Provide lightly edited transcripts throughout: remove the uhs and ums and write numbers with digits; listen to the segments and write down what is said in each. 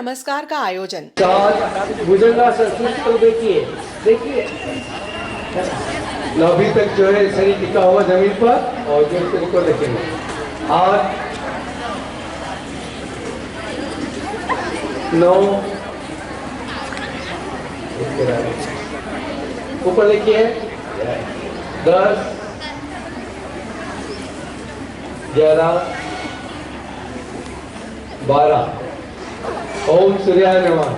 नमस्कार का आयोजन। भुजंगासन सूत्र देखिए अभी तक जो है शरीर टिका हुआ जमीन पर और जो इसको रखेंगे और 9 ऊपर लिखिए 10 11 12 ओम सूर्याय नमः।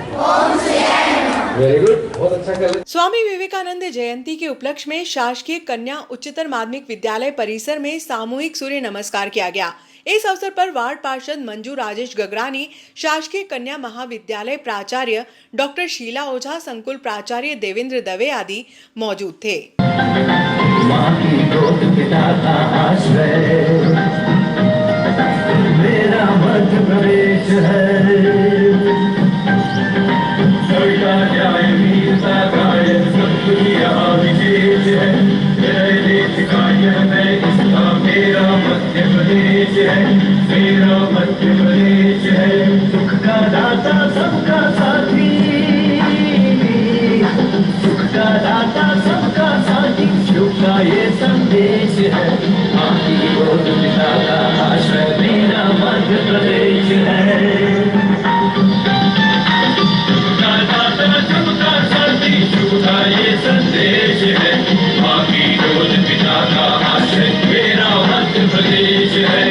वेरी गुड, बहुत अच्छा कर। स्वामी विवेकानंद जयंती के उपलक्ष्य में शासकीय कन्या उच्चतर माध्यमिक विद्यालय परिसर में सामूहिक सूर्य नमस्कार किया गया। इस अवसर पर वार्ड पार्षद मंजू राजेश गगरानी, शासकीय कन्या महाविद्यालय प्राचार्य डॉक्टर शीला ओझा, संकुल प्राचार्य देवेंद्र दवे आदि मौजूद थे। मेरा मध्य प्रदेश है, मेरा मध्य प्रदेश है, सुख का दाता सबका साथी, सुख का दाता सबका साथी, सुख का ये संदेश है, आपकी गोद पिता का आश्रय मेरा मध्य प्रदेश है। सुख का दाता सबका साथी, सुख का ये संदेश है, आपकी गोद पिता का आश्रय मेरा मध्य प्रदेश है।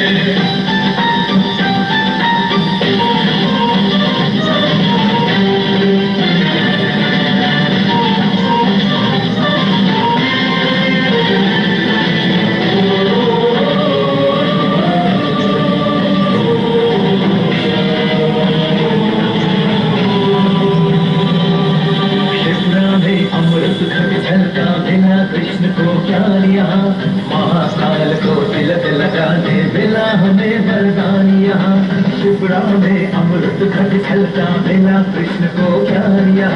कृष्ण को क्या लिया, महाकाल को तिलक लगाने मिला हमें वरदान यहाँ, शिप्रा में अमृत घट छलका मिला कृष्ण को क्या लिया,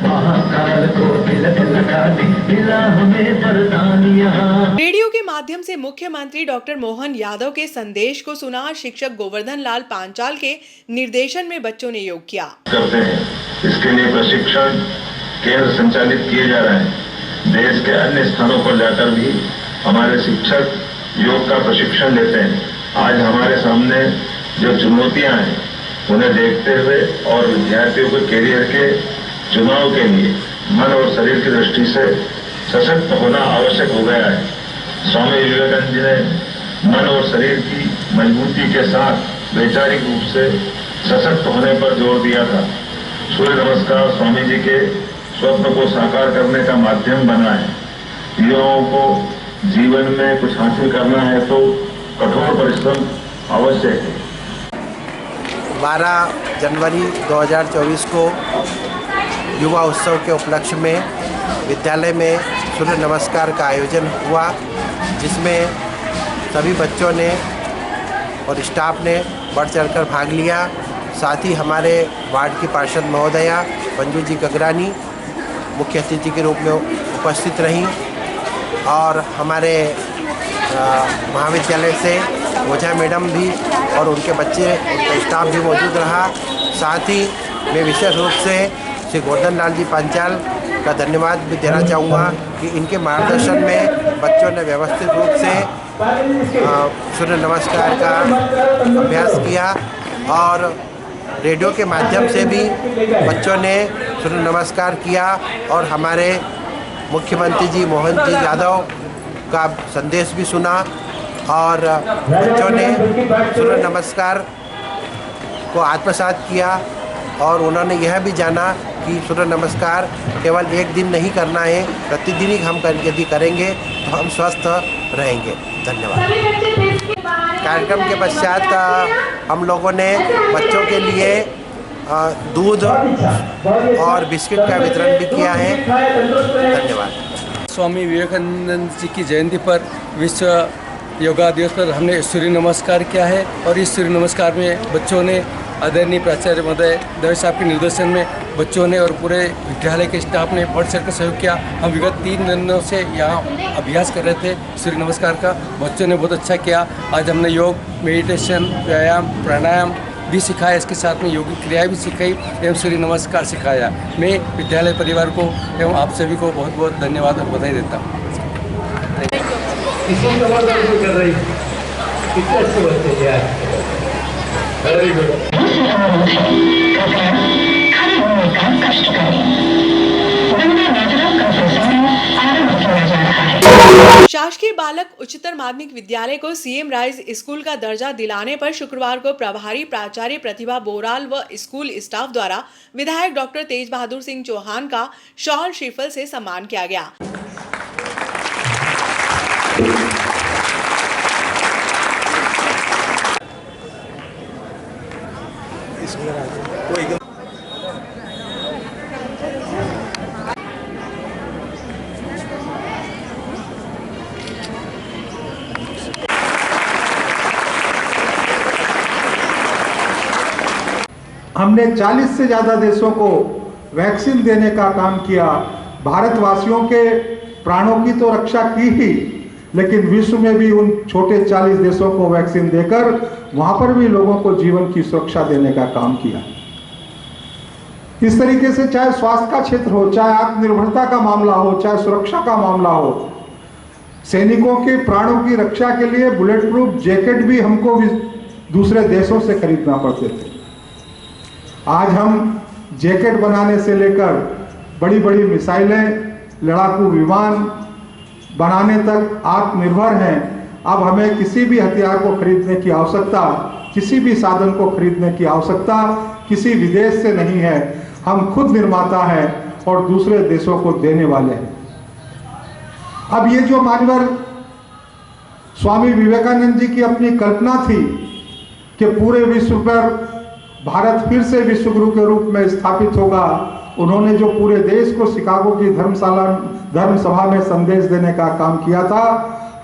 महाकाल को तिलक लगाने मिला हमें वरदान यहाँ। रेडियो के माध्यम से मुख्यमंत्री डॉक्टर मोहन यादव के संदेश को सुना। शिक्षक गोवर्धन लाल पांचाल के निर्देशन में बच्चों ने योग किया। करते हैं, इसके लिए प्रशिक्षण केंद्र संचालित किए जा रहे हैं। देश के अन्य स्थानों पर जाकर भी हमारे शिक्षक योग का प्रशिक्षण लेते हैं। आज हमारे सामने जो चुनौतियां हैं उन्हें देखते हुए और विद्यार्थियों के कैरियर के चुनाव के लिए मन और शरीर की दृष्टि से सशक्त होना आवश्यक हो गया है। स्वामी विवेकानंद जी ने मन और शरीर की मजबूती के साथ वैचारिक रूप से सशक्त होने पर जोर दिया था। सूर्य नमस्कार स्वामी जी के स्वप्न को साकार करने का माध्यम बना है। युवाओं को जीवन में कुछ हासिल करना है तो कठोर परिश्रम आवश्यक है। 12 जनवरी 2024 को युवा उत्सव के उपलक्ष्य में विद्यालय में सूर्य नमस्कार का आयोजन हुआ, जिसमें सभी बच्चों ने और स्टाफ ने बढ़ चढ़कर भाग लिया। साथ ही हमारे वार्ड की पार्षद महोदया मंजू जी गगरानी मुख्य अतिथि के रूप में उपस्थित रहीं और हमारे महाविद्यालय से ओझा मैडम भी और उनके बच्चे, उनका स्टाफ भी मौजूद रहा। साथ ही मैं विशेष रूप से श्री गोवर्धन लाल जी पांचाल का धन्यवाद भी देना चाहूँगा कि इनके मार्गदर्शन में बच्चों ने व्यवस्थित रूप से सूर्य नमस्कार का अभ्यास किया और रेडियो के माध्यम से भी बच्चों ने सूर्य नमस्कार किया और हमारे मुख्यमंत्री जी मोहन जी यादव का संदेश भी सुना और बच्चों ने सूर्य नमस्कार को आत्मसात किया और उन्होंने यह भी जाना कि सूर्य नमस्कार केवल एक दिन नहीं करना है, प्रतिदिन ही हम यदि करेंगे तो हम स्वस्थ रहेंगे। धन्यवाद। कार्यक्रम के पश्चात हम लोगों ने बच्चों के लिए दूध और बिस्किट का वितरण भी किया है। धन्यवाद। स्वामी विवेकानंद जी की जयंती पर विश्व योगा दिवस पर हमने सूर्य नमस्कार किया है और इस सूर्य नमस्कार में बच्चों ने आदरणीय प्राचार्य महोदय दवे साहब के निर्देशन में बच्चों ने और पूरे विद्यालय के स्टाफ ने बढ़ चढ़ कर सहयोग किया। हम विगत 3 दिनों से यहाँ अभ्यास कर रहे थे सूर्य नमस्कार का, बच्चों ने बहुत अच्छा किया। आज हमने योग, मेडिटेशन, व्यायाम, प्राणायाम भी सिखाया, इसके साथ में योगिक क्रियाएँ भी सिखाई एवं सूर्य नमस्कार सिखाया। मैं विद्यालय परिवार को एवं आप सभी को बहुत बहुत धन्यवाद और बधाई देता हूँ। इसी समझदार को कर रही कितने अच्छे बच्चे यार, वेरी गुड। शासकीय बालक उच्चतर माध्यमिक विद्यालय को सीएम राइज स्कूल का दर्जा दिलाने पर शुक्रवार को प्रभारी प्राचार्य प्रतिभा बोराल व स्कूल स्टाफ द्वारा विधायक डॉक्टर तेज बहादुर सिंह चौहान का शॉल श्रीफल से सम्मान किया गया। हमने 40 से ज़्यादा देशों को वैक्सीन देने का काम किया। भारतवासियों के प्राणों की तो रक्षा की ही, लेकिन विश्व में भी उन छोटे 40 देशों को वैक्सीन देकर वहाँ पर भी लोगों को जीवन की सुरक्षा देने का काम किया। इस तरीके से चाहे स्वास्थ्य का क्षेत्र हो, चाहे आत्मनिर्भरता का मामला हो, चाहे सुरक्षा का मामला हो, सैनिकों के प्राणों की रक्षा के लिए बुलेट प्रूफ जैकेट भी हमको दूसरे देशों से खरीदना पड़ते थे। आज हम जैकेट बनाने से लेकर बड़ी बड़ी मिसाइलें, लड़ाकू विमान बनाने तक आत्मनिर्भर हैं। अब हमें किसी भी हथियार को खरीदने की आवश्यकता, किसी भी साधन को खरीदने की आवश्यकता किसी विदेश से नहीं है। हम खुद निर्माता हैं और दूसरे देशों को देने वाले हैं। अब ये जो मानवर स्वामी विवेकानंद जी की अपनी कल्पना थी कि पूरे विश्व पर भारत फिर से विश्व गुरु के रूप में स्थापित होगा, उन्होंने जो पूरे देश को शिकागो की धर्म सभा में संदेश देने का काम किया था,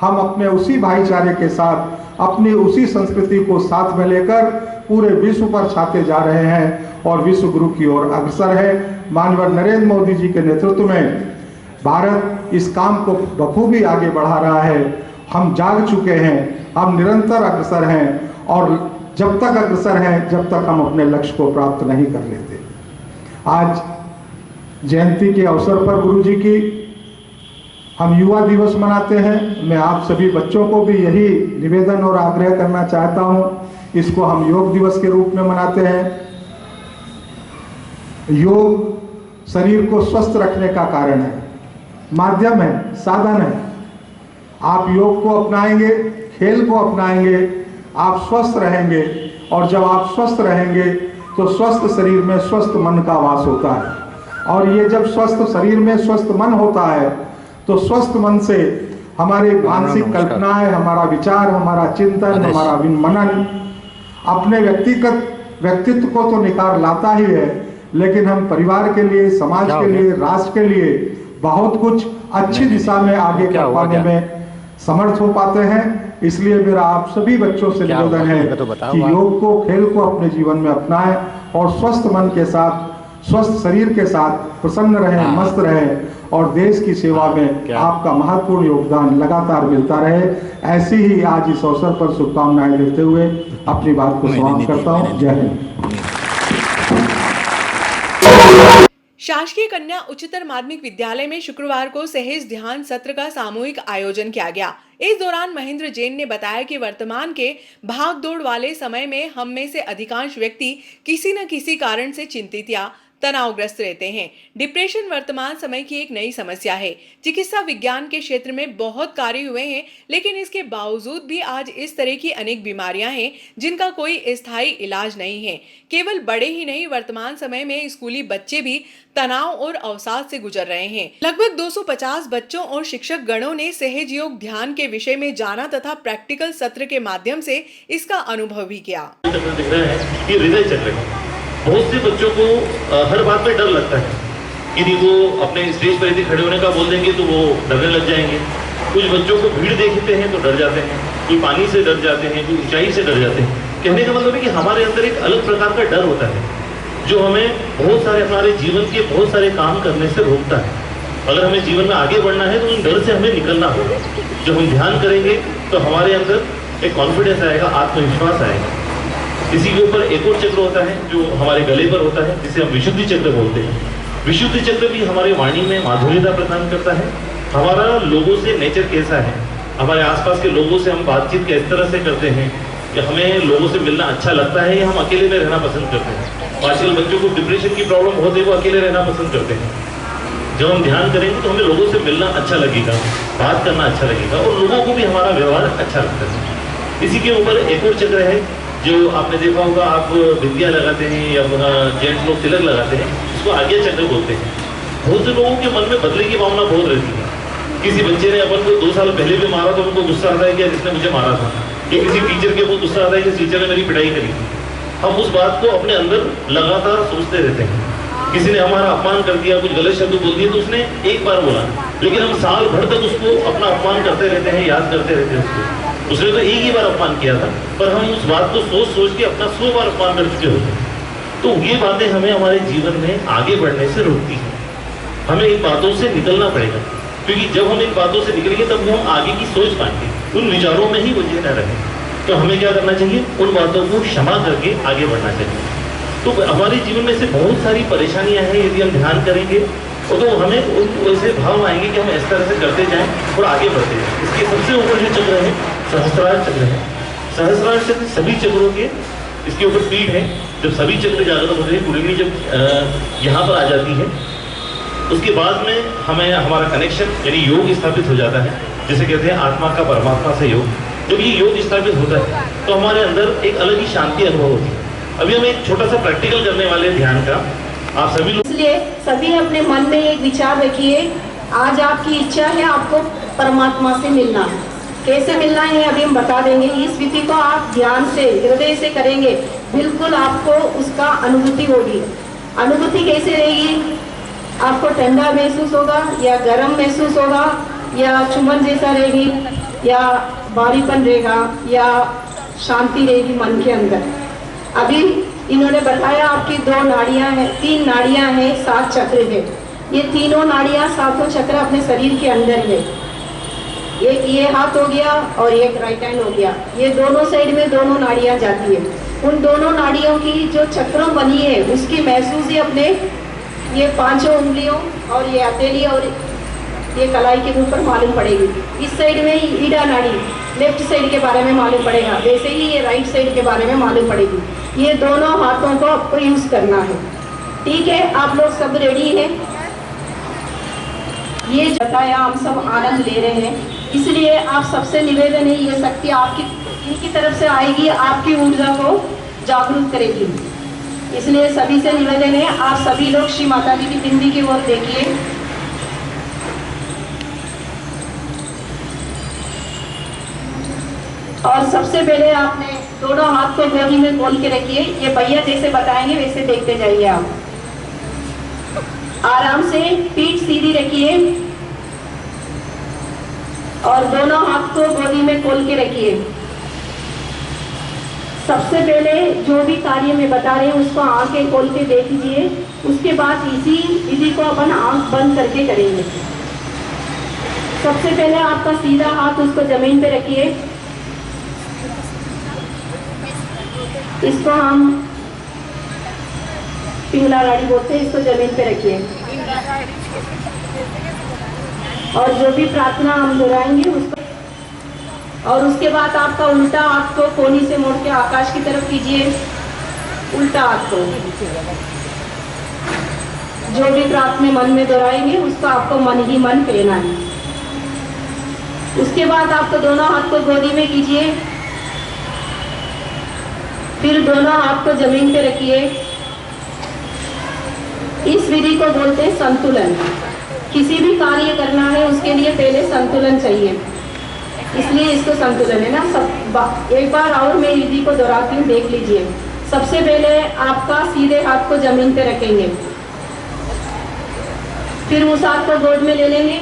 हम अपने उसी भाईचारे के साथ, अपनी उसी संस्कृति को साथ में लेकर पूरे विश्व पर छाते जा रहे हैं और विश्व गुरु की ओर अग्रसर है। माननीय नरेंद्र मोदी जी के नेतृत्व में भारत इस काम को बखूबी आगे बढ़ा रहा है। हम जाग चुके हैं, हम निरंतर अग्रसर हैं और जब तक अग्रसर हैं, जब तक हम अपने लक्ष्य को प्राप्त नहीं कर लेते। आज जयंती के अवसर पर गुरु जी की हम युवा दिवस मनाते हैं। मैं आप सभी बच्चों को भी यही निवेदन और आग्रह करना चाहता हूं, इसको हम योग दिवस के रूप में मनाते हैं। योग शरीर को स्वस्थ रखने का कारण है, माध्यम है, साधन है। आप योग को अपनाएंगे, खेल को अपनाएंगे, आप स्वस्थ रहेंगे और जब आप स्वस्थ रहेंगे तो स्वस्थ शरीर में स्वस्थ मन का वास होता है और ये जब स्वस्थ शरीर में स्वस्थ मन होता है तो स्वस्थ मन से हमारी मानसिक कल्पनाएं, हमारा विचार, हमारा चिंतन, हमारा मनन अपने व्यक्तित्व को तो निखार लाता ही है, लेकिन हम परिवार के लिए, समाज के लिए, राष्ट्र के लिए बहुत कुछ अच्छी दिशा में आगे बढ़ पाने में समर्थ हो पाते हैं। इसलिए मेरा आप सभी बच्चों से निवेदन है कि योग को, खेल को अपने जीवन में अपनाएं और स्वस्थ मन के साथ, स्वस्थ शरीर के साथ प्रसन्न रहें, मस्त रहें और देश की सेवा में आपका महत्वपूर्ण योगदान लगातार मिलता रहे। ऐसी ही आज इस अवसर पर शुभकामनाएं देते हुए अपनी बात को समाप्त करता हूँ। जय हिंद। शासकीय कन्या उच्चतर माध्यमिक विद्यालय में शुक्रवार को सहज ध्यान सत्र का सामूहिक आयोजन किया गया। इस दौरान महेंद्र जैन ने बताया कि वर्तमान के भागदौड़ वाले समय में हम में से अधिकांश व्यक्ति किसी न किसी कारण से चिंतित या तनावग्रस्त रहते हैं। डिप्रेशन वर्तमान समय की एक नई समस्या है। चिकित्सा विज्ञान के क्षेत्र में बहुत कार्य हुए हैं, लेकिन इसके बावजूद भी आज इस तरह की अनेक बीमारियां हैं जिनका कोई स्थायी इलाज नहीं है। केवल बड़े ही नहीं, वर्तमान समय में स्कूली बच्चे भी तनाव और अवसाद से गुजर रहे हैं। लगभग 250 बच्चों और शिक्षक गणों ने सहज योग ध्यान के विषय में जाना तथा प्रैक्टिकल सत्र के माध्यम से इसका अनुभव भी किया। बहुत से बच्चों को हर बात में डर लगता है। यदि वो अपने स्टेज पर यदि खड़े होने का बोल देंगे तो वो डरने लग जाएंगे। कुछ बच्चों को भीड़ देखते हैं तो डर जाते हैं, कोई पानी से डर जाते हैं, कोई ऊंचाई से डर जाते हैं। कहने का मतलब है कि हमारे अंदर एक अलग प्रकार का डर होता है जो हमें बहुत सारे हमारे जीवन के बहुत सारे काम करने से रोकता है। अगर हमें जीवन में आगे बढ़ना है तो उन डर से हमें निकलना होगा। जब हम ध्यान करेंगे तो हमारे अंदर एक कॉन्फिडेंस आएगा, आत्मविश्वास आएगा। इसी के ऊपर एक और चक्र होता है जो हमारे गले पर होता है, जिसे हम विशुद्धि चक्र बोलते हैं। विशुद्धि चक्र भी हमारे वाणी में माधुर्यता प्रदान करता है। हमारा लोगों से नेचर कैसा है, हमारे आसपास के लोगों से हम बातचीत किस तरह से करते हैं, कि हमें लोगों से मिलना अच्छा लगता है या हम अकेले में रहना पसंद करते हैं। आजकल बच्चों को डिप्रेशन की प्रॉब्लम होती है, वो अकेले रहना पसंद करते हैं। जब हम ध्यान करेंगे तो हमें लोगों से मिलना अच्छा लगेगा, बात करना अच्छा लगेगा और लोगों को भी हमारा व्यवहार अच्छा लगता है। इसी के ऊपर एक और चक्र है जो आपने देखा होगा, आप बिंदिया लगाते हैं या जेंट्स लोग तिलक लगाते हैं, इसको आज्ञा चक्र बोलते हैं। बहुत से लोगों के मन में बदले की भावना बहुत रहती है। किसी बच्चे ने अपन को 2 साल पहले भी मारा तो उनको गुस्सा आता है कि जिसने मुझे मारा था, कि किसी टीचर के वो गुस्सा आता है कि टीचर ने मेरी पिटाई करी थी। हम उस बात को अपने अंदर लगातार सोचते रहते हैं। किसी ने हमारा अपमान कर दिया, कुछ गलत शब्द बोल दिए तो उसने एक बार बोला, लेकिन हम साल भर तक उसको अपना अपमान करते रहते हैं, याद करते रहते हैं उसको। उसने तो एक ही बार अपमान किया था, पर हम उस बात को सोच सोच के अपना 100 बार अपमान कर चुके होते हैं। तो ये बातें हमें हमारे जीवन में आगे बढ़ने से रोकती हैं। हमें इन बातों से निकलना पड़ेगा, क्योंकि जब हम इन बातों से निकलेंगे तब हम आगे की सोच पाएंगे। उन विचारों में ही उलझे न रहें। तो हमें क्या करना चाहिए, उन बातों को क्षमा करके आगे बढ़ना चाहिए। तो हमारे जीवन में से बहुत सारी परेशानियां हैं, यदि हम ध्यान करेंगे तो हमें वैसे भाव आएंगे कि हम इस तरह से करते जाएं और आगे बढ़ते जाएं। इसके सबसे ऊपर जो चक्र है सहस्त्रार चक्र है। सहस्त्रार चक्र सभी चक्रों के इसके ऊपर पीठ है। जब सभी चक्र जागृत होते हैं, कुंडली जब यहाँ पर आ जाती है, उसके बाद में हमें हमारा कनेक्शन यानी योग स्थापित हो जाता है। जैसे कहते हैं आत्मा का परमात्मा से योग। जब ये योग स्थापित होता है तो हमारे अंदर एक अलग ही शांति अनुभव होती है। अभी हम एक छोटा सा प्रैक्टिकल करने वाले हैं ध्यान का। आप सभी लोग इसलिए सभी अपने मन में एक विचार रखिए, आज आपकी इच्छा है आपको परमात्मा से मिलना। कैसे मिलना है अभी हम बता देंगे। इस विधि को आप ध्यान से हृदय से करेंगे, बिल्कुल आपको उसका अनुभूति होगी। अनुभूति कैसे रहेगी, आपको ठंडा महसूस होगा या गर्म महसूस होगा या चुंबन जैसा रहेगी या भारीपन रहेगा या शांति रहेगी मन के अंदर। अभी इन्होंने बताया आपकी 2 नाड़ियां हैं, 3 नाड़ियां हैं, 7 चक्र है। ये तीनों नाड़ियां, 7 चक्र अपने शरीर के अंदर है। एक ये हाथ हो गया और एक राइट हैंड हो गया। ये दोनों साइड में दोनों नाड़ियां जाती है। उन दोनों नाड़ियों की जो चक्रों बनी है उसकी महसूस ही अपने ये 5 उंगलियों और ये हथेली और ये कलाई के ऊपर मालूम पड़ेगी। इस साइड में ईड़ा नाड़ी लेफ्ट साइड के बारे में मालूम पड़ेगा, वैसे ही ये राइट साइड के बारे में मालूम पड़ेगी। ये दोनों हाथों को आपको यूज करना है। ठीक है, आप लोग सब रेडी हैं? ये बताया हम सब आनंद ले रहे हैं, इसलिए आप सबसे निवेदन है, ये शक्ति आपकी इनकी तरफ से आएगी, आपकी ऊर्जा को जागरूक करेगी। इसलिए सभी से निवेदन है, आप सभी लोग श्री माता जी की बिंदी की ओर देखिए। और सबसे पहले आपने दोनों हाथ को गोदी में खोल के रखिए। ये भैया जैसे बताएंगे वैसे देखते जाइए। आप आराम से पीठ सीधी रखिए और दोनों हाथ को गोदी में खोल के रखिए। सबसे पहले जो भी कार्य में बता रहे हैं उसको आंखें खोल के देख लीजिए। उसके बाद इसी विधि को अपन आंख बंद करके करेंगे। सबसे पहले आपका सीधा हाथ उसको जमीन पे रखिए। इसको हम पिंगला गाड़ी बोलते हैं, इसको जमीन पे रखिए। और जो भी प्रार्थना हम दोहराएंगे उसको, और उसके बाद आपका उल्टा हाथ को कोनी से मोड़ के आकाश की तरफ कीजिए। उल्टा हाथ को जो भी प्रार्थना मन में दोहराएंगे उसको आपको मन ही मन कहना है। उसके बाद आपको दोनों हाथ को गोदी में कीजिए। फिर दोनों हाथ को जमीन पे रखिए। इस विधि को बोलते हैं संतुलन। किसी भी कार्य करना है उसके लिए पहले संतुलन चाहिए, इसलिए इसको संतुलन है ना। सब एक बार और मैं विधि को दोहराती हूँ, देख लीजिए। सबसे पहले आपका सीधे हाथ को जमीन पे रखेंगे, फिर उस हाथ को गोद में ले लेंगे।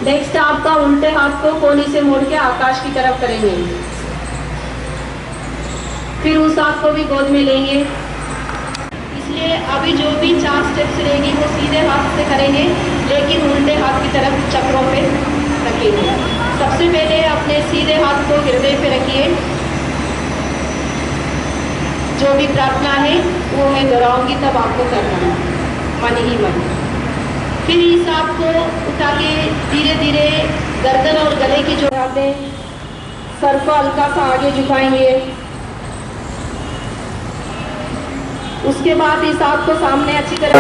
नेक्स्ट आपका उल्टे हाथ को कोनी से मोड़ के आकाश की तरफ करेंगे, फिर उस हाथ को भी गोद में लेंगे। इसलिए अभी जो भी 4 स्टेप्स रहेगी वो सीधे हाथ से करेंगे, लेकिन उल्टे हाथ की तरफ चक्रों पे रखेंगे। सबसे पहले अपने सीधे हाथ को हृदय पे रखिए। भी प्रार्थना है वो मैं दोहराऊंगी, तब आपको करना है मन ही मन। फिर इस हाथ को उठा के धीरे धीरे गर्दन और गले की जो हाथें, सर को हल्का सा आगे झुकाएंगे। उसके बाद इस हाथ को सामने अच्छी तरह